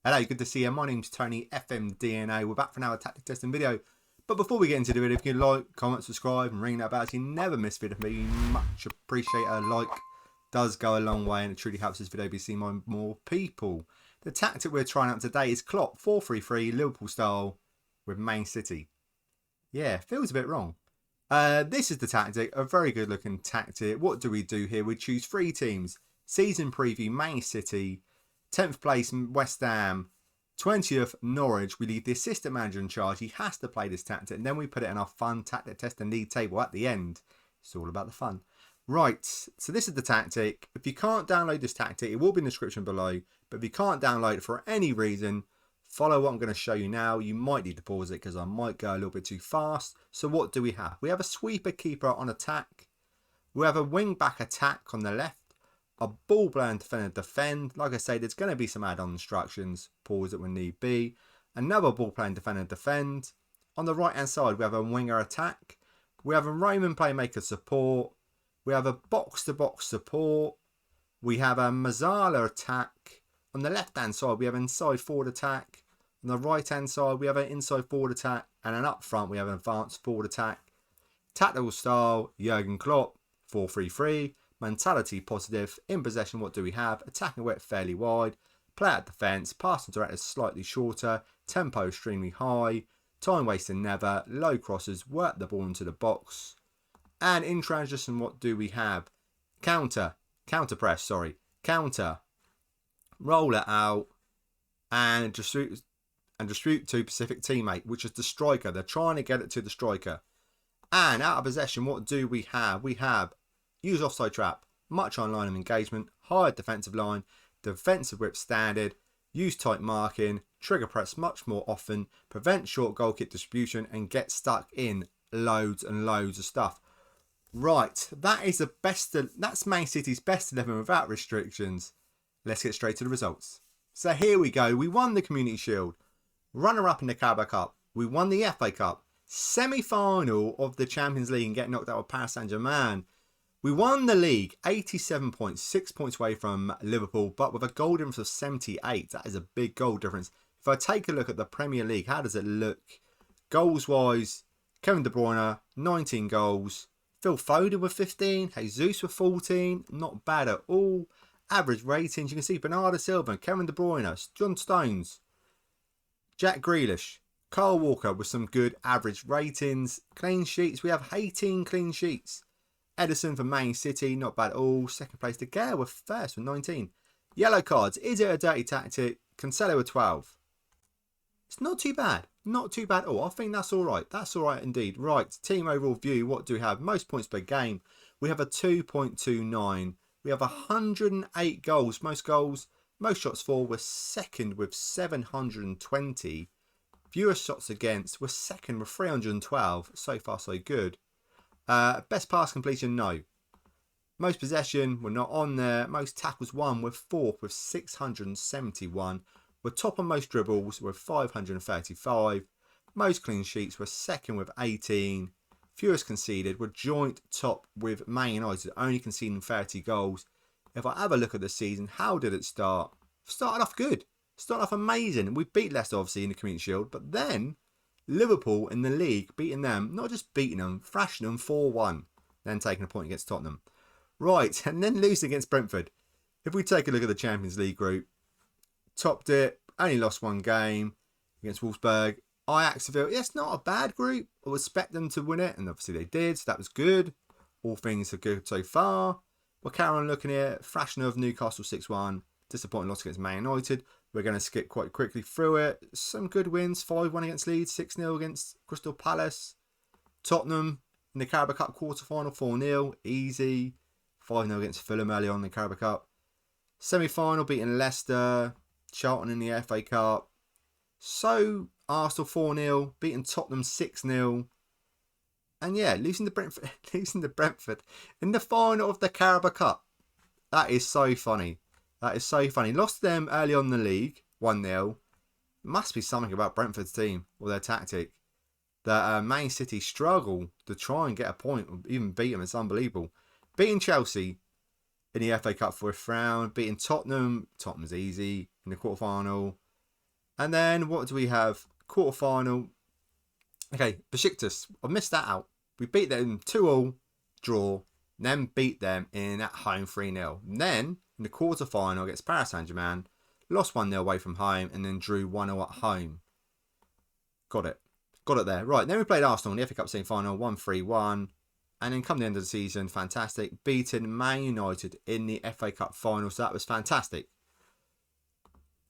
Hello, good to see you. My name's Tony, FMDNA. We're back for another tactic testing video. But before we get into the video, if you can like, comment, subscribe, and ring that bell so you never miss a video from me, much appreciate a like. Does go a long way and it truly helps this video be seen by more people. The tactic we're trying out today is Klopp 4-3-3 Liverpool style with Man City. Yeah, feels a bit wrong. This is the tactic, a very good looking tactic. What do we do here? We choose 3 teams. Season preview, Man City. 10th place, West Ham. 20th, Norwich. We leave the assistant manager in charge. He has to play this tactic. And then we put it in our fun tactic test and league table at the end. It's all about the fun. Right, so this is the tactic. If you can't download this tactic, it will be in the description below. But if you can't download it for any reason, follow what I'm going to show you now. You might need to pause it because I might go a little bit too fast. So what do we have? We have a sweeper keeper on attack. We have a wing back attack on the left. A ball playing defender defend. Like I say, there's going to be some add-on instructions. Pause it when need be. Another ball playing defender defend. On the right hand side, we have a winger attack. We have a Roman playmaker support. We have a box-to-box support. We have a Mazzala attack. On the left-hand side, we have an inside forward attack. On the right-hand side, we have an inside forward attack. And then up front, we have an advanced forward attack. Tactical style, Jurgen Klopp, 4-3-3. Mentality positive. In possession, what do we have? Attacking width fairly wide. Play at defence. Passing direct is slightly shorter. Tempo extremely high. Time wasting never. Low crosses. Work the ball into the box. And in transition, what do we have? Counter press, counter, roll it out, and distribute to Pacific teammate, which is the striker. They're trying to get it to the striker. And out of possession, what do we have? We have use offside trap, much on line of engagement, higher defensive line, defensive whip standard, use tight marking, trigger press much more often, prevent short goal kick distribution, and get stuck in loads and loads of stuff. Right, that is the best. That's Man City's best 11 without restrictions. Let's get straight to the results. So here we go. We won the Community Shield, runner-up in the Carabao Cup. We won the FA Cup, semi-final of the Champions League and get knocked out with Paris Saint-Germain. We won the league, 87 points, 6 points away from Liverpool, but with a goal difference of 78. That is a big goal difference. If I take a look at the Premier League, how does it look? Goals-wise, Kevin De Bruyne, 19 goals. Phil Foden with 15, Jesus with 14, not bad at all. Average ratings, you can see Bernardo Silva, Kevin De Bruyne, John Stones, Jack Grealish, Kyle Walker with some good average ratings. Clean sheets, we have 18 clean sheets. Edison for Man City, not bad at all. Second place to Gale with first with 19. Yellow cards, is it a dirty tactic? Cancelo with 12. It's not too bad. Not too bad at all. I think that's all right. That's all right indeed. Right, team overall view. What do we have? Most points per game. We have a 2.29. We have 108 goals. Most goals. Most shots for. We're second with 720. Fewer shots against. We're second with 312. So far, so good. Best pass completion, no. Most possession, we're not on there. Most tackles won, we're fourth with 671. We're top on most dribbles with 535. Most clean sheets, we're second with 18. Fewest conceded, we're joint top with Man United, only conceding 30 goals. If I have a look at the season, how did it start? Started off good. Started off amazing. We beat Leicester obviously in the Community Shield, but then Liverpool in the league, beating them, not just beating them, thrashing them 4-1, then taking a point against Tottenham. Right, and then losing against Brentford. If we take a look at the Champions League group, topped it, only lost one game against Wolfsburg. Ajax, it's not a bad group. I would expect them to win it, and obviously they did, so that was good. All things are good so far. We're carrying on looking here. Thrashing of Newcastle 6-1. Disappointing loss against Man United. We're going to skip quite quickly through it. Some good wins. 5-1 against Leeds. 6-0 against Crystal Palace. Tottenham in the Carabao Cup quarter-final. 4-0. Easy. 5-0 against Fulham early on in the Carabao Cup. Semi-final beating Leicester. Charlton in the FA Cup. So Arsenal 4-0. Beating Tottenham 6-0. And yeah, losing to Brentford in the final of the Carabao Cup. That is so funny. That is so funny. Lost to them early on in the league, 1-0. Must be something about Brentford's team or their tactic. That Man City struggle to try and get a point, or even beat them. It's unbelievable. Beating Chelsea in the FA Cup for a round. Beating Tottenham. Tottenham's easy in the quarterfinal. And then what do we have? Quarter-final. Okay, Besiktas. I missed that out. We beat them 2-2, draw, then beat them in at home 3-0. Then, in the quarter-final against Paris Saint-Germain, lost 1-0 away from home and then drew 1-0 at home. Got it. Got it there. Right, then we played Arsenal in the FA Cup semi-final, 1-3-1. And then come the end of the season, fantastic. Beating Man United in the FA Cup final, so that was fantastic.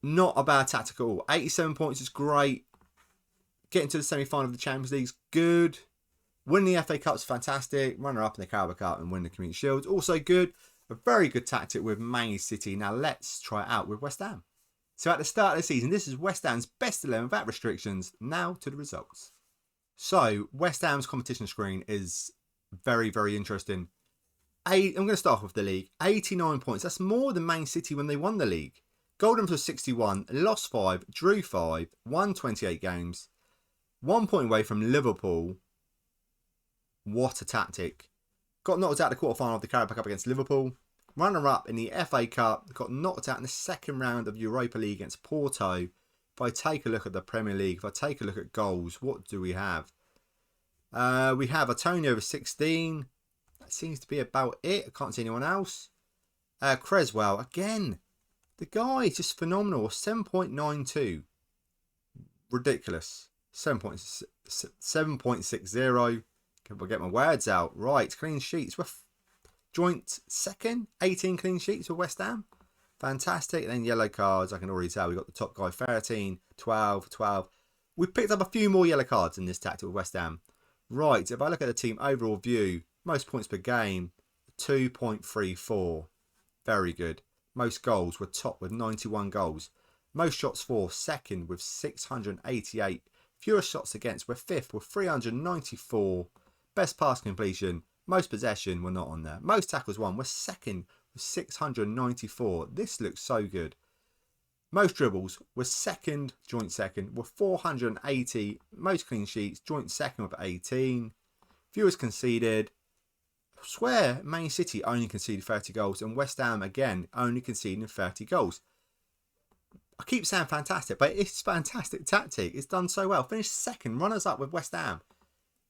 Not a bad tactic at all. 87 points is great. Getting to the semi-final of the Champions League is good. Winning the FA Cup is fantastic. Runner-up in the Carabao Cup and win the Community Shield, also good. A very good tactic with Man City. Now let's try it out with West Ham. So at the start of the season, this is West Ham's best 11 without restrictions. Now to the results. So West Ham's competition screen is very, very interesting. I'm going to start off with the league. 89 points. That's more than Man City when they won the league. Golden was 61, lost 5, drew 5, won 28 games. 1 point away from Liverpool. What a tactic. Got knocked out in the quarterfinal of the Carabao Cup against Liverpool. Runner-up in the FA Cup. Got knocked out in the second round of Europa League against Porto. If I take a look at the Premier League, if I take a look at goals, what do we have? We have Antonio with 16. That seems to be about it. I can't see anyone else. Creswell, again. The guy is just phenomenal. 7.92. Ridiculous. 7.60. Can I get my words out? Right, clean sheets. We're joint second. 18 clean sheets for West Ham. Fantastic. And then yellow cards. I can already tell we got the top guy 13, 12, 12. We picked up a few more yellow cards in this tactic with West Ham. Right, if I look at the team overall view, most points per game, 2.34. Very good. Most goals were top with 91 goals. Most shots for, second with 688. Fewest shots against were fifth with 394. Best pass completion, most possession were not on there. Most tackles won were second with 694. This looks so good. Most dribbles were second, joint second, with 480. Most clean sheets, joint second with 18. Fewest conceded. I swear Man City only conceded 30 goals and West Ham again only conceding 30 goals. I keep saying fantastic, but it's fantastic tactic. It's done so well. Finished second, runners up with West Ham.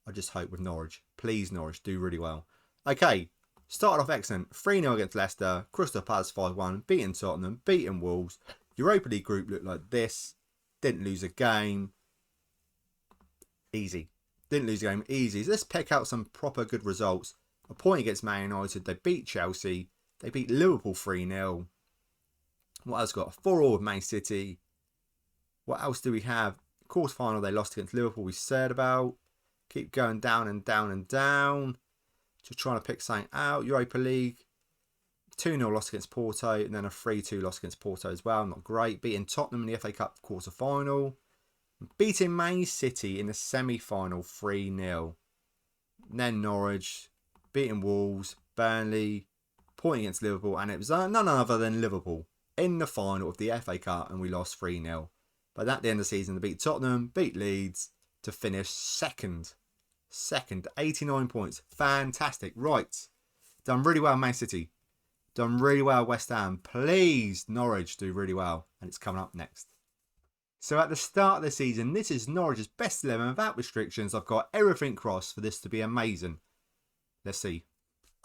I just hope with Norwich. Please, Norwich, do really well. Okay, started off excellent. 3-0 against Leicester. Crystal Palace 5-1. Beating Tottenham. Beating Wolves. Europa League group looked like this. Didn't lose a game. Easy. Didn't lose a game. Easy. So let's pick out some proper good results. A point against Man United. They beat Chelsea. They beat Liverpool 3-0. What else got? 4-4 with Man City. What else do we have? Quarter final they lost against Liverpool. We said about. Keep going down and down and down. Just trying to pick something out. Europa League. 2-0 loss against Porto. And then a 3-2 loss against Porto as well. Not great. Beating Tottenham in the FA Cup quarter final. Beating Man City in the semi-final 3-0. Then Norwich. Beating Wolves. Burnley. Point against Liverpool. And it was none other than Liverpool in the final of the FA Cup. And we lost 3-0. But at the end of the season, they beat Tottenham. Beat Leeds. To finish second. 89 points. Fantastic. Right. Done really well, Man City. Done really well, West Ham. Please, Norwich do really well. And it's coming up next. So at the start of the season, this is Norwich's best 11 without restrictions. I've got everything crossed for this to be amazing. Let's see.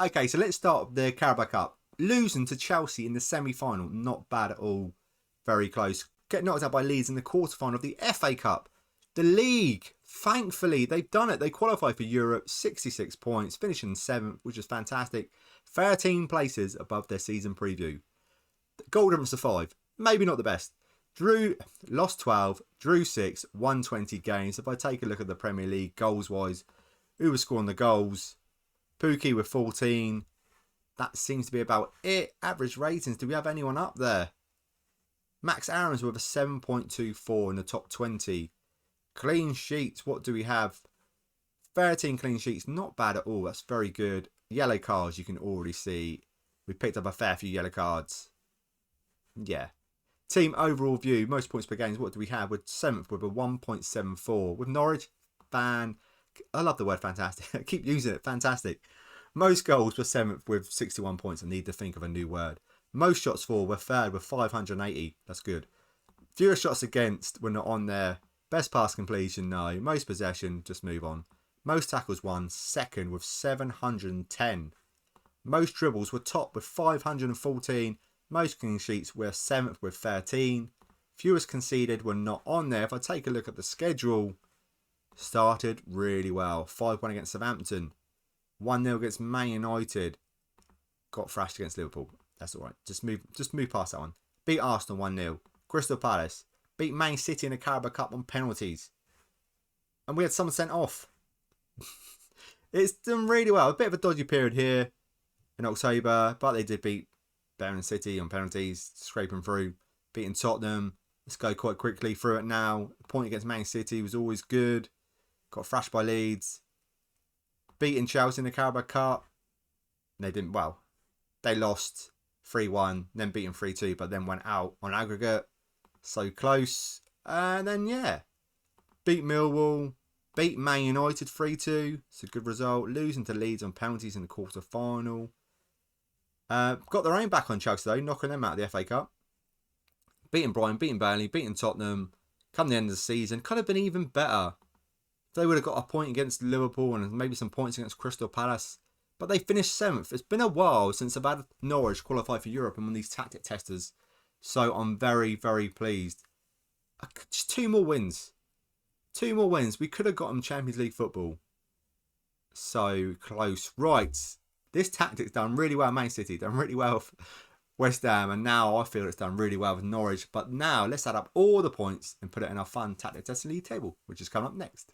Okay, so let's start with the Carabao Cup. Losing to Chelsea in the semi-final. Not bad at all. Very close. Getting knocked out by Leeds in the quarter-final of the FA Cup. The league, thankfully, they've done it. They qualified for Europe, 66 points, finishing 7th, which is fantastic. 13 places above their season preview. Goal difference of 5, maybe not the best. Lost 12, drew 6, won 20 games. If I take a look at the Premier League goals-wise, who was scoring the goals? Pookie with 14. That seems to be about it. Average ratings, do we have anyone up there? Max Aarons with a 7.24 in the top 20. Clean sheets, what do we have? 13 clean sheets, not bad at all. That's very good. Yellow cards, you can already see. We picked up a fair few yellow cards. Yeah. Team overall view, most points per game. What do we have? We're 7th with a 1.74. With Norwich, I love the word fantastic. I keep using it, fantastic. Most goals were 7th with 61 points. I need to think of a new word. Most shots for, we're 3rd with 580. That's good. Fewest shots against were not on there. Best pass completion, no. Most possession, just move on. Most tackles won, second with 710. Most dribbles were top with 514. Most clean sheets were 7th with 13. Fewest conceded were not on there. If I take a look at the schedule, started really well. 5-1 against Southampton. 1-0 against Man United. Got thrashed against Liverpool. That's alright. Just move past that one. Beat Arsenal 1-0. Crystal Palace. Beat Man City in the Carabao Cup on penalties. And we had someone sent off. It's done really well. A bit of a dodgy period here in October, but they did beat Birmingham City on penalties, scraping through, beating Tottenham. Let's go quite quickly through it now. A point against Man City was always good. Got thrashed by Leeds. Beating Chelsea in the Carabao Cup. They didn't, well, they lost 3-1, then beaten 3-2, but then went out on aggregate. So close. And then, yeah, beat Millwall. Beat Man United 3-2. It's a good result. Losing to Leeds on penalties in the quarter-final. Got their own back on Chelsea, though, knocking them out of the FA Cup. Beating Brighton, beating Burnley, beating Tottenham. Come the end of the season, could have been even better. They would have got a point against Liverpool and maybe some points against Crystal Palace. But they finished 7th. It's been a while since I've had Norwich qualify for Europe and won these tactic testers. So I'm very, very pleased. Just 2 more wins. 2 more wins. We could have got them Champions League football. So close. Right. This tactic's done really well. Man City done really well with West Ham. And now I feel it's done really well with Norwich. But now let's add up all the points and put it in our fun tactic testing league table, which is coming up next.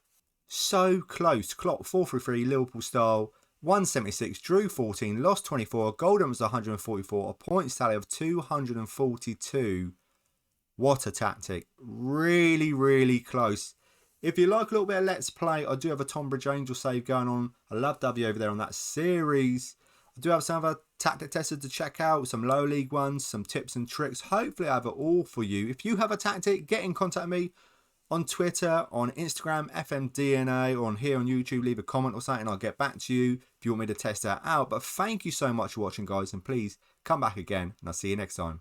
So close. Klopp 4-3-3 Liverpool style. 176, drew 14, lost 24, Golden was 144, a point tally of 242. What a tactic. Really, really close. If you like a little bit of Let's Play, I do have a Tonbridge Angel save going on. I love W over there on that series. I do have some other tactic testers to check out, some low league ones, some tips and tricks. Hopefully I have it all for you. If you have a tactic, get in contact with me on Twitter, on Instagram, FMDNA, or on here on YouTube. Leave a comment or something. I'll get back to you if you want me to test that out. But thank you so much for watching, guys. And please come back again. And I'll see you next time.